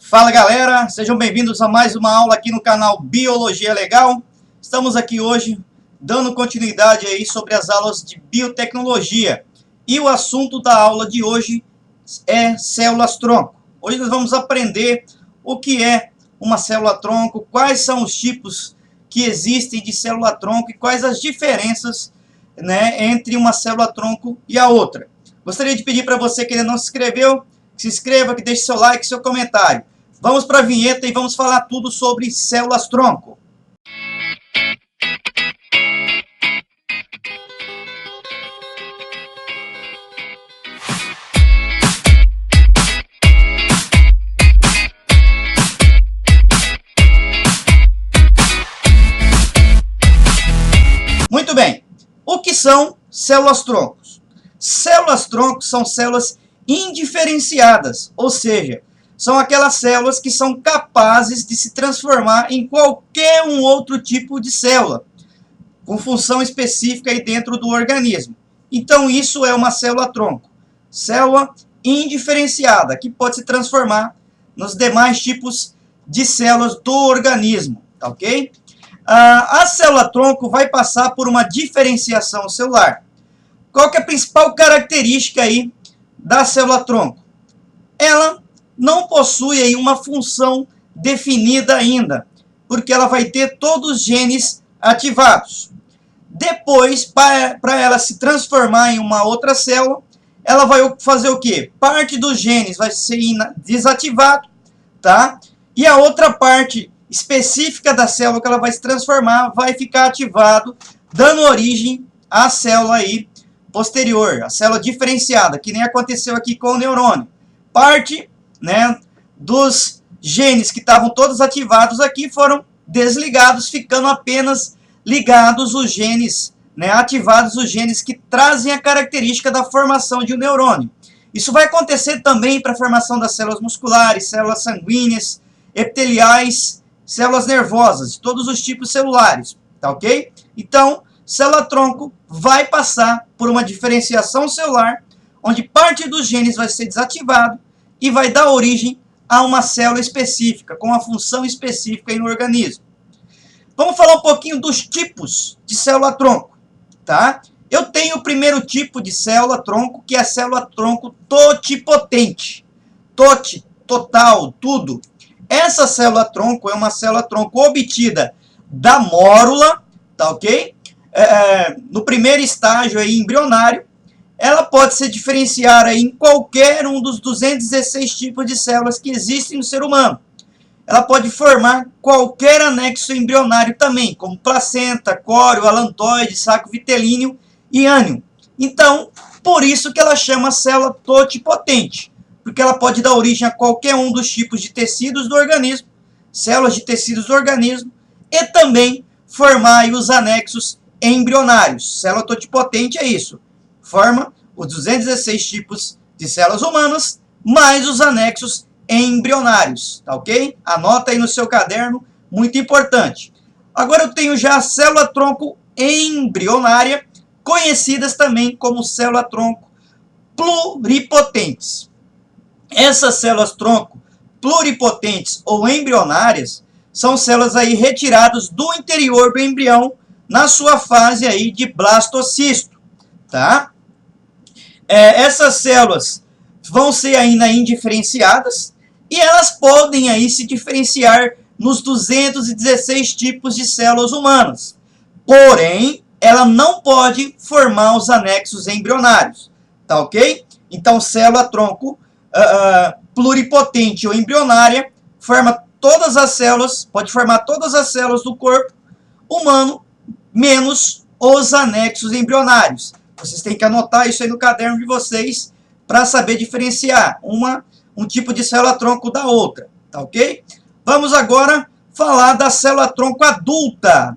Fala galera, sejam bem-vindos a mais uma aula aqui no canal Biologia Legal. Estamos aqui hoje dando continuidade aí sobre as aulas de biotecnologia. E o assunto da aula de hoje é células-tronco. Hoje nós vamos aprender o que é uma célula-tronco, quais são os tipos que existem de célula-tronco e quais as diferenças, entre uma célula-tronco e a outra. Gostaria de pedir para você que ainda não se inscreveu, que se inscreva, que deixe seu like, seu comentário. Vamos para a vinheta e vamos falar tudo sobre células-tronco. Muito bem. O que são células-troncos? Células-troncos são células indiferenciadas, ou seja, são aquelas células que são capazes de se transformar em qualquer um outro tipo de célula, com função específica aí dentro do organismo. Então isso é uma célula-tronco, célula indiferenciada, que pode se transformar nos demais tipos de células do organismo, tá ok? A célula-tronco vai passar por uma diferenciação celular. Qual que é a principal característica aí da célula-tronco? Ela não possui aí uma função definida ainda, porque ela vai ter todos os genes ativados. Depois, para ela se transformar em uma outra célula, ela vai fazer o quê? Parte dos genes vai ser desativado, tá? E a outra parte específica da célula que ela vai se transformar vai ficar ativado, dando origem à célula aí posterior, a célula diferenciada, que nem aconteceu aqui com o neurônio. Parte, dos genes que estavam todos ativados aqui foram desligados, ficando apenas ligados os genes, ativados os genes que trazem a característica da formação de um neurônio. Isso vai acontecer também para a formação das células musculares, células sanguíneas, epiteliais, células nervosas, de todos os tipos celulares, tá ok? Então, célula-tronco vai passar por uma diferenciação celular, onde parte dos genes vai ser desativado e vai dar origem a uma célula específica, com uma função específica aí no organismo. Vamos falar um pouquinho dos tipos de célula-tronco, tá? Eu tenho o primeiro tipo de célula-tronco, que é a célula-tronco totipotente. Tote, total, tudo. Essa célula-tronco é uma célula-tronco obtida da mórula, tá ok? No primeiro estágio aí, embrionário, ela pode se diferenciar aí em qualquer um dos 216 tipos de células que existem no ser humano. Ela pode formar qualquer anexo embrionário também, como placenta, córeo, alantoide, saco vitelíneo e ânion. Então, por isso que ela chama célula totipotente, porque ela pode dar origem a qualquer um dos tipos de tecidos do organismo, células de tecidos do organismo, e também formar aí os anexos embrionários. Célula totipotente é isso. Forma os 216 tipos de células humanas, mais os anexos embrionários, tá ok? Anota aí no seu caderno, muito importante. Agora eu tenho já a célula-tronco embrionária, conhecidas também como célula-tronco pluripotentes. Essas células-tronco pluripotentes ou embrionárias são células aí retiradas do interior do embrião na sua fase aí de blastocisto, tá? Essas células vão ser ainda indiferenciadas e elas podem aí se diferenciar nos 216 tipos de células humanas. Porém, ela não pode formar os anexos embrionários, tá ok? Então, célula-tronco pluripotente ou embrionária forma todas as células, pode formar todas as células do corpo humano, menos os anexos embrionários. Vocês têm que anotar isso aí no caderno de vocês para saber diferenciar um tipo de célula-tronco da outra, tá ok? Vamos agora falar da célula-tronco adulta,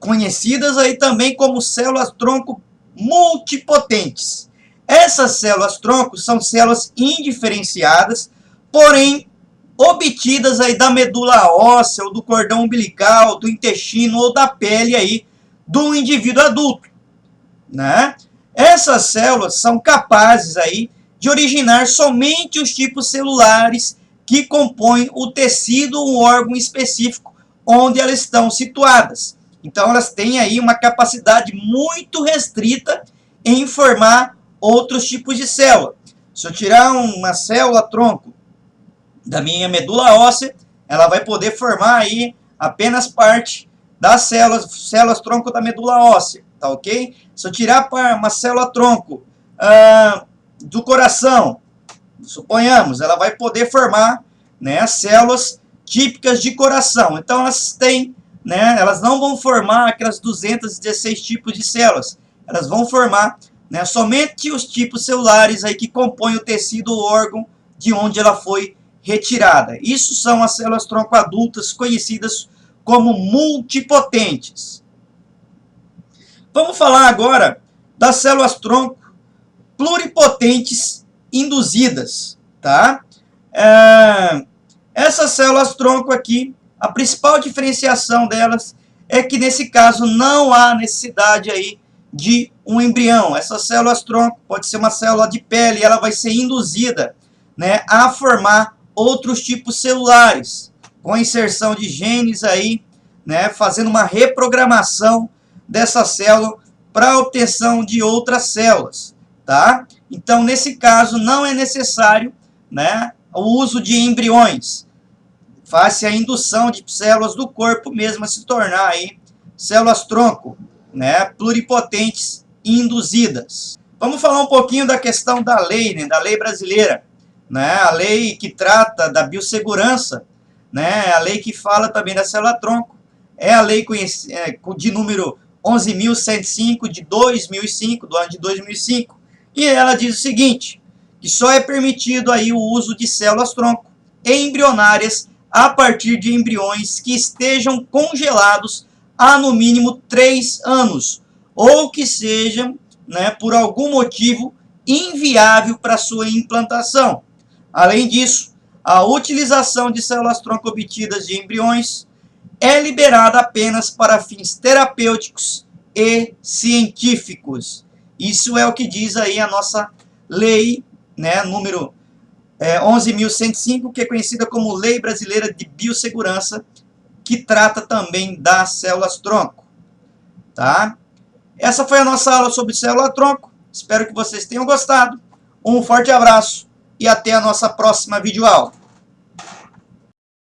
conhecidas aí também como células-tronco multipotentes. Essas células-tronco são células indiferenciadas, porém obtidas aí da medula óssea, ou do cordão umbilical, do intestino ou da pele aí do indivíduo adulto, Essas células são capazes aí de originar somente os tipos celulares que compõem o tecido, um órgão específico onde elas estão situadas. Então elas têm aí uma capacidade muito restrita em formar outros tipos de célula. Se eu tirar uma célula-tronco da minha medula óssea, ela vai poder formar aí apenas parte das células-tronco da medula óssea, tá ok? Se eu tirar uma célula-tronco do coração, suponhamos, ela vai poder formar, né, células típicas de coração. Então elas têm, né, elas não vão formar aquelas 216 tipos de células. Elas vão formar, né, somente os tipos celulares aí que compõem o tecido ou órgão de onde ela foi retirada. Isso são as células-tronco adultas, conhecidas como multipotentes. Vamos falar agora das células-tronco pluripotentes induzidas, tá? Essas células-tronco aqui, a principal diferenciação delas é que nesse caso não há necessidade aí de um embrião. Essas células-tronco pode ser uma célula de pele, ela vai ser induzida, né, a formar outros tipos celulares, com a inserção de genes aí, né, fazendo uma reprogramação dessa célula para a obtenção de outras células, tá? Então, nesse caso, não é necessário, né, o uso de embriões. Faz-se a indução de células do corpo mesmo a se tornar aí células-tronco, né, pluripotentes induzidas. Vamos falar um pouquinho da questão da lei, né, da lei brasileira, né, a lei que trata da biossegurança, né, a lei que fala também da célula-tronco, é a lei de número 11.105 de 2005, do ano de 2005, e ela diz o seguinte, que só é permitido aí o uso de células-tronco embrionárias a partir de embriões que estejam congelados há no mínimo 3 anos, ou que sejam, né, por algum motivo inviável para sua implantação. Além disso, a utilização de células-tronco obtidas de embriões é liberada apenas para fins terapêuticos e científicos. Isso é o que diz aí a nossa lei, né, número 11.105, que é conhecida como Lei Brasileira de Biossegurança, que trata também das células-tronco, tá? Essa foi a nossa aula sobre célula-tronco. Espero que vocês tenham gostado. Um forte abraço e até a nossa próxima videoaula.